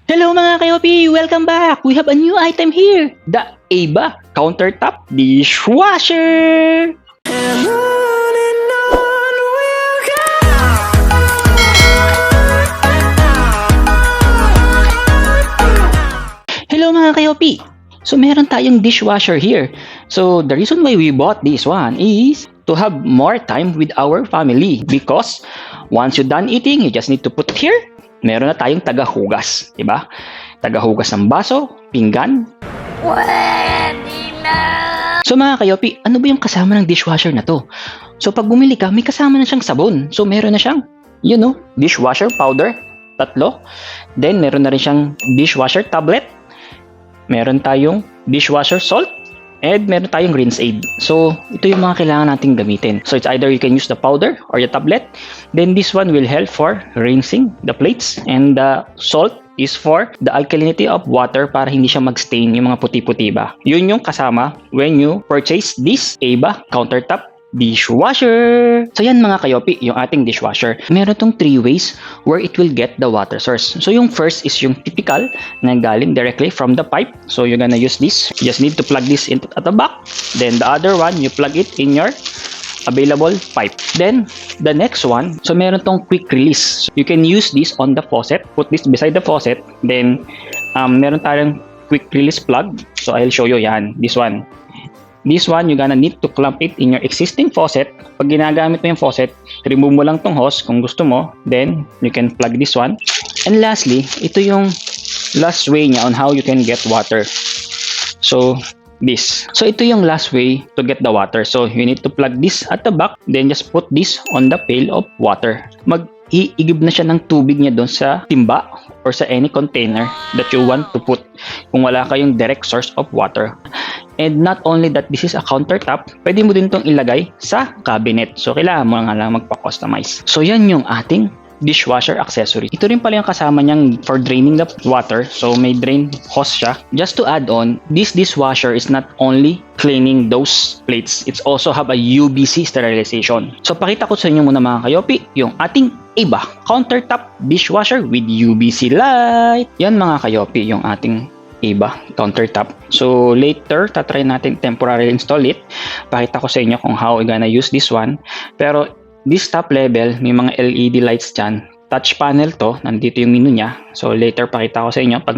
Hello mga kayopi! Welcome back! We have a new item here! The AVA COUNTERTOP DISHWASHER! Hello mga kayopi! So meron tayong dishwasher here. So the reason why we bought this one is to have more time with our family. Because once you're done eating, you just need to put it here. Meron na tayong tagahugas, di ba? Tagahugas ng baso, pinggan. Pwede na! So mga kayopi, ano ba yung kasama ng dishwasher na to? So pag bumili ka, may kasama na siyang sabon. So meron na siyang, dishwasher powder, 3. Then meron na rin siyang dishwasher tablet. Meron tayong dishwasher salt. And meron tayong rinse aid. So, ito yung mga kailangan nating gamitin. So, it's either you can use the powder or the tablet. Then, this one will help for rinsing the plates. And the salt is for the alkalinity of water para hindi siya mag-stain yung mga puti-puti ba. Yun yung kasama when you purchase this AVA countertop dishwasher. So yan mga kayopi, yung ating dishwasher. Meron tong 3 ways where it will get the water source. So yung first is yung typical na galing directly from the pipe. So you're gonna use this. You just need to plug this in at the back. Then the other one, you plug it in your available pipe. Then the next one, so meron tong quick release. You can use this on the faucet. Put this beside the faucet. Then meron tayong quick release plug. So I'll show you yan. This one, you're gonna need to clamp it in your existing faucet. Pag ginagamit mo yung faucet, remove mo lang tong hose kung gusto mo. Then, you can plug this one. And lastly, ito yung last way niya on how you can get water. So, this. So, ito yung last way to get the water. So, you need to plug this at the back. Then, just put this on the pail of water. Mag-iigib na siya ng tubig niya doon sa timba or sa any container that you want to put kung wala kayong direct source of water. And not only that, this is a countertop, pwede mo din itong ilagay sa cabinet. So, kailangan mo nga lang magpa-customize. So, yan yung ating dishwasher accessory. Ito rin pala yung kasama niyang for draining the water. So, may drain hose siya. Just to add on, this dishwasher is not only cleaning those plates. It's also have a UVC sterilization. So, pakita ko sa inyo muna mga kayopi, yung ating AVA countertop dishwasher with UVC light. Yan mga kayopi, yung ating AVA countertop. So later, tatry natin temporarily install it. Pakita ko sa inyo kung how we're gonna use this one. Pero this top level, may mga LED lights dyan. Touch panel to, nandito yung menu niya. So later, pakita ko sa inyo pag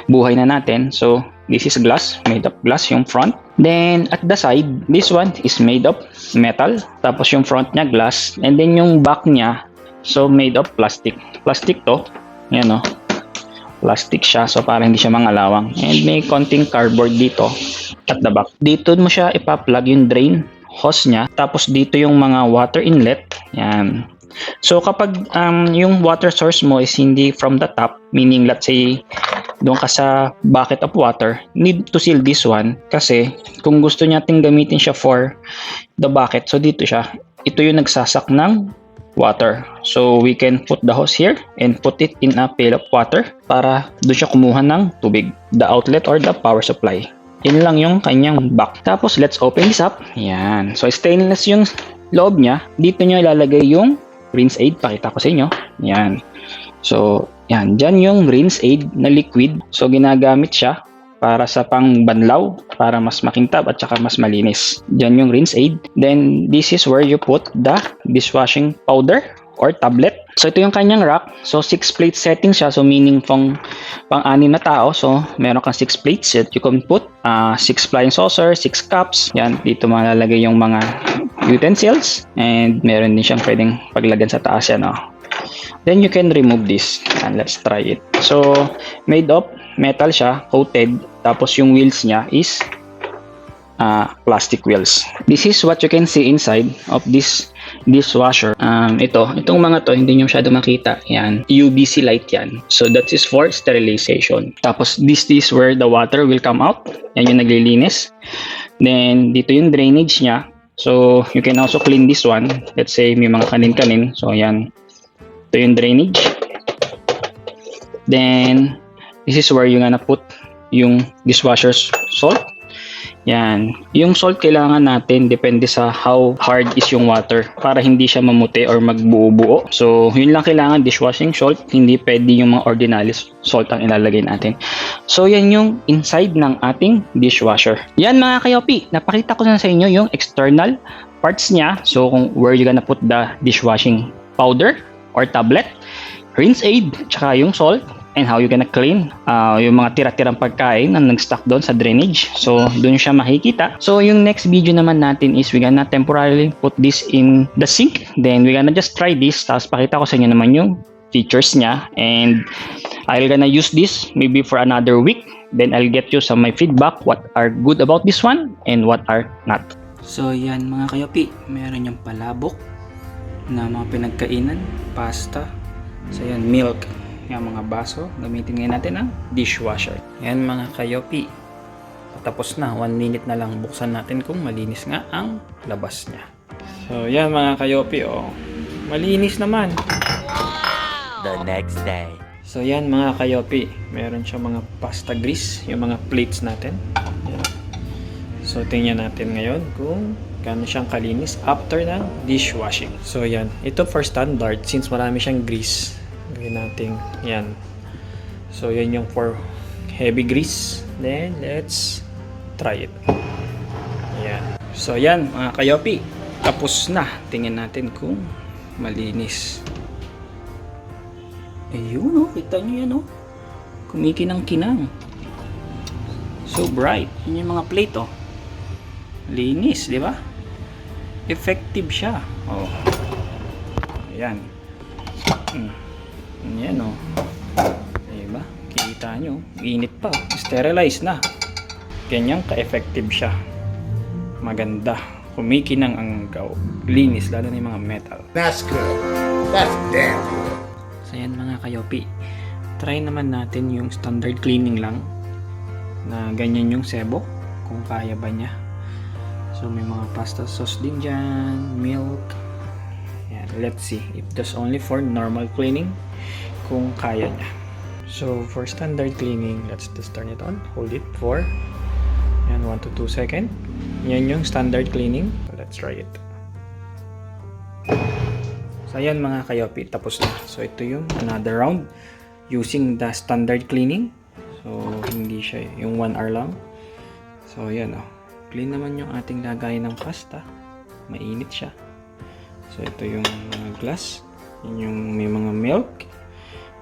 buhay na natin. So this is glass, made of glass yung front. Then at the side, this one is made of metal. Tapos yung front niya glass. And then yung back niya, so made of plastic. Plastic to, yan o. Plastic siya, so para hindi siya mangalawang. And may konting cardboard dito at the back. Dito mo siya ipa-plug yung drain hose niya. Tapos dito yung mga water inlet. Yan. So kapag yung water source mo is hindi from the top, meaning let's say doon ka sa bucket of water, need to seal this one kasi kung gusto natin gamitin siya for the bucket, so dito siya. Ito yung nagsasak ng water. So we can put the hose here and put it in a pail of water para doon siya kumuha ng tubig, the outlet or the power supply. Yun lang yung kanyang back. Tapos let's open this up. Yan. So stainless yung loob niya. Dito nyo ilalagay yung rinse aid. Pakita ko sa inyo. Yan. So yan. Dyan yung rinse aid na liquid. So ginagamit siya para sa pangbanlaw, para mas makintab at saka mas malinis. Diyan yung rinse aid. Then, this is where you put the dishwashing powder or tablet. So, ito yung kanyang rack. So, 6 plate setting siya. So, meaning pang-anim na tao. So, meron kang 6 plates that you can put. 6 flying saucer, 6 cups. Yan, dito malalagay yung mga utensils. And meron din siyang pwedeng paglagyan sa taas yan. Then, you can remove this. And let's try it. So, made of metal siya, coated. Tapos yung wheels niya is plastic wheels. This is what you can see inside of this dishwasher. Itong mga to, hindi nyo masyado makita. Yan, UVC light yan. So that is for sterilization. Tapos this is where the water will come out. Yan yung naglilinis. Then dito yung drainage niya. So you can also clean this one. Let's say may mga kanin-kanin. So yan. Ito yung drainage. Then this is where you're gonna put yung dishwasher salt. Yan. Yung salt kailangan natin depende sa how hard is yung water para hindi siya mamuti or magbuo-buo. So, yun lang kailangan, dishwashing salt. Hindi pwede yung mga ordinary salt ang ilalagay natin. So, yan yung inside ng ating dishwasher. Yan mga kayopi, napakita ko na sa inyo yung external parts niya. So, kung where you gonna put the dishwashing powder or tablet, rinse aid, tsaka yung salt, and how you gonna clean yung mga tira-tirang pagkain na nag-stuck doon sa drainage. So, doon siya makikita. So, yung next video naman natin is we gonna temporarily put this in the sink. Then, we gonna just try this. Tapos, pakita ko sa inyo naman yung features niya. And, I'll gonna use this maybe for another week. Then, I'll get you some my feedback. What are good about this one and what are not. So, yan mga kayopi. Meron yung palabok na mga pinagkainan, pasta. So, yan, milk. Yung mga baso, gamitin ngayon natin ang dishwasher. Yan mga kayopi, tapos na, 1 minute na lang, buksan natin kung malinis nga ang labas niya. So yan mga kayopi, oh, malinis naman. The next day. So yan mga kayopi, meron siya mga pasta grease, yung mga plates natin. Yan. So tingnan natin ngayon kung gaano siyang kalinis after ng dishwashing. So yan, ito for standard, since marami siyang grease, gawin natin yan. So yan yung for heavy grease. Then let's try it. Yan. So yan mga kayopi, tapos na. Tingnan natin kung malinis. Ayun, oh, kita nyo yan, oh, kumikinang-kinang. So bright. Yun yung mga plate, oh, linis, di ba? Effective siya. Oh, ayan. Yan, oh. Diba? Kita nyo. Init pa. Sterilize na. Ganyan ka-effective siya. Maganda. Kumikinang ang linis. Lalo na yung mga metal. That's good. That's damn good. So yan mga kayopi. Try naman natin yung standard cleaning lang. Na ganyan yung sebo. Kung kaya ba niya. So may mga pasta sauce din dyan. Milk. Yan. Let's see. If that's only for normal cleaning, kung kaya niya. So for standard cleaning, let's just turn it on. Hold it for 1 to 2 seconds. Yan yung standard cleaning. Let's try it. So ayan mga kayopi, tapos na. So ito yung another round using the standard cleaning. So hindi siya yung 1 hour lang. So ayan, oh. Clean naman yung ating lagay ng pasta. Mainit siya. So ito yung glass. Yun yung may mga milk.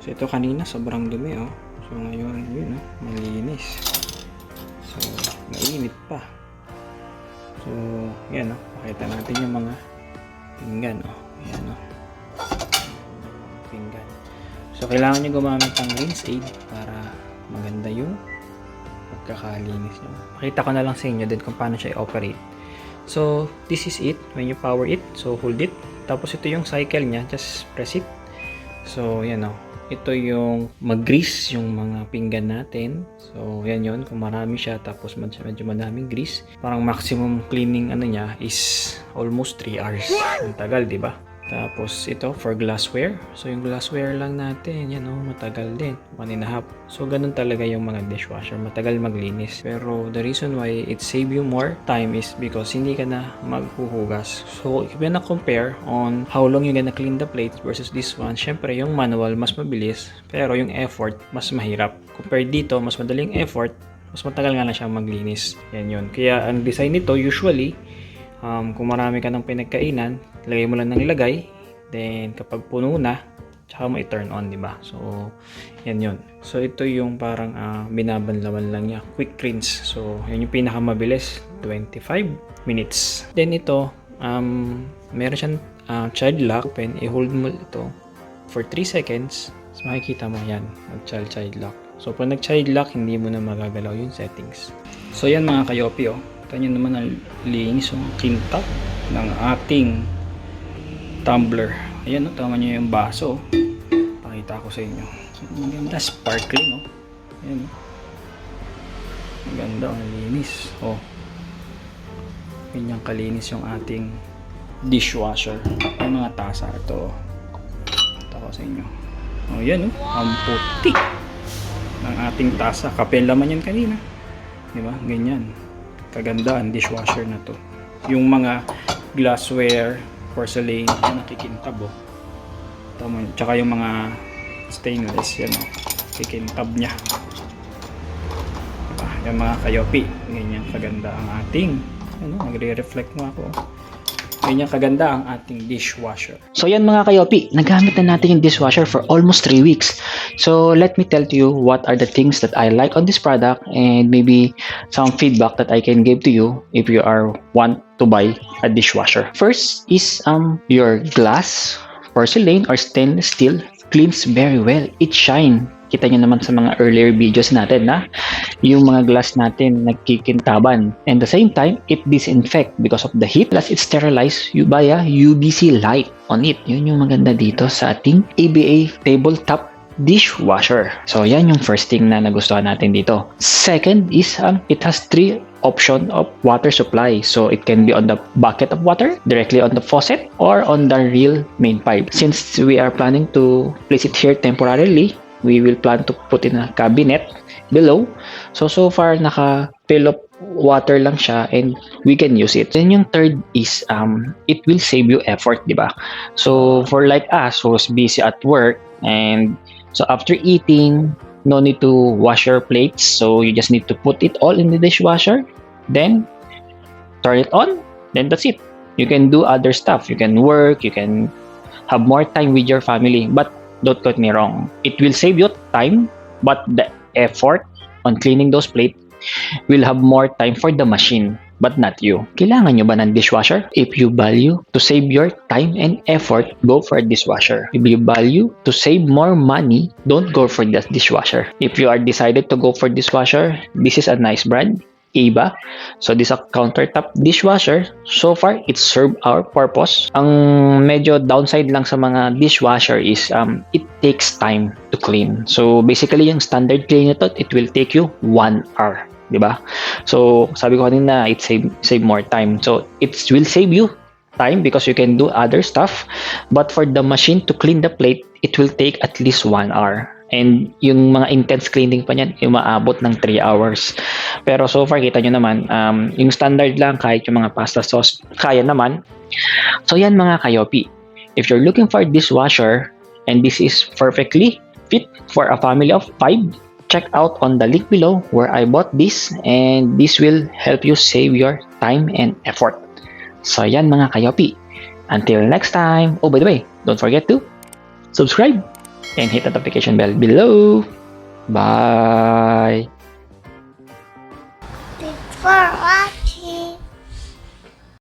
So ito kanina sobrang dumi, oh. So ngayon yun, oh, malinis. So mainit pa. So yan, oh. Pakita natin yung mga pinggan, oh. Yan, oh. Pinggan. So kailangan nyo gumamit ng rinse aid para maganda yung pagkakalinis nyo. Pakita ko na lang sa inyo din kung paano siya i-operate. So this is it when you power it. So hold it. Tapos ito yung cycle niya. Just press it. So yan, oh. Ito yung mag-grease yung mga pinggan natin. So yan yun. Kung marami siya tapos medyo madaming grease. Parang maximum cleaning ano niya is almost 3 hours. Ang tagal, di ba? Tapos ito for glassware. So yung glassware lang natin, yan, oh, matagal din. 1.5. So ganun talaga yung mga dishwasher. Matagal maglinis. Pero the reason why it save you more time is because hindi ka na maghuhugas. So if you're gonna compare on how long you're gonna clean the plates versus this one, syempre yung manual mas mabilis. Pero yung effort mas mahirap. Compare dito, mas madaling effort, mas matagal nga na siya maglinis. Yan yun. Kaya ang design nito usually, kung marami ka ng pinagkainan, lagay mo lang ng ilagay, then kapag puno na, tsaka mo i-turn on, di ba? So, yan yun. So, ito yung parang binabanlawan lang niya. Quick rinse. So, yan yung pinakamabilis. 25 minutes. Then ito, meron siyang child lock. Open, i-hold mo ito for 3 seconds. So, makikita mo yan. Mag-child lock. So, pag nag-child lock, hindi mo na magagalaw yung settings. So, yan mga kayopi, oh. Ito nyo naman ang linis yung kinta ng ating tumbler. Ayan, no, tama nyo yung baso. Pakita ko sa inyo. So, maganda, sparkling, oh. Ayan, oh. Maganda, ang linis. Oh. Ganyan kalinis yung ating dishwasher. Yung mga tasa ito. Pakita ko sa inyo. Oh, yan, oh. Ang puti ng ating tasa. Kape laman yan kanina. Diba? Ganyan. Kaganda ang dishwasher na to. Yung mga glassware, porcelain, yan nakikintab oh. Tama, tsaka yung mga stainless, yan oh. Kikintab niya. Diba? Yung mga kayopi, ganyan kaganda ang ating, ano, nagre-reflect mo ako. Ganyan kaganda ang ating dishwasher. So yan mga kayopi, nagamit na natin yung dishwasher for almost 3 weeks. So let me tell to you what are the things that I like on this product and maybe some feedback that I can give to you if you are want to buy a dishwasher. First is your glass, porcelain or stainless steel cleans very well. It shine. Kita nyo naman sa mga earlier videos natin na yung mga glass natin nagkikintaban. And the same time, it disinfect because of the heat. Plus, it sterilized via UVC light on it. Yun yung maganda dito sa ating AVA tabletop dishwasher. So, yan yung first thing na nagustuhan natin dito. Second is, it has 3 option of water supply. So, it can be on the bucket of water, directly on the faucet, or on the real main pipe. Since we are planning to place it here temporarily, we will plan to put in a cabinet below. So far, naka-fill up water lang siya and we can use it. Then yung third is, it will save you effort, di ba? So, for like us who's busy at work, and so after eating, no need to wash your plates. So, you just need to put it all in the dishwasher, then turn it on, then that's it. You can do other stuff. You can work, you can have more time with your family. But don't get me wrong, it will save you time, but the effort on cleaning those plates will have more time for the machine, but not you. Kailangan nyo ba ng dishwasher? If you value to save your time and effort, go for a dishwasher. If you value to save more money, don't go for the dishwasher. If you are decided to go for dishwasher, this is a nice brand, AVA. So this is a countertop dishwasher. So far, it served our purpose. Ang medyo downside lang sa mga dishwasher is it takes time to clean. So basically, yung standard clean nito, it will take you 1 hour. Diba? So sabi ko kanina, it save more time. So it will save you time because you can do other stuff. But for the machine to clean the plate, it will take at least 1 hour. And yung mga intense cleaning pa niyan, yung maabot ng 3 hours. Pero so far, kita nyo naman, yung standard lang, kahit yung mga pasta sauce, kaya naman. So yan mga kayopi. If you're looking for a dishwasher, and this is perfectly fit for a family of 5, check out on the link below where I bought this, and this will help you save your time and effort. So yan mga kayopi. Until next time. Oh, by the way, don't forget to subscribe and hit the notification bell below. Bye. Thanks for watching.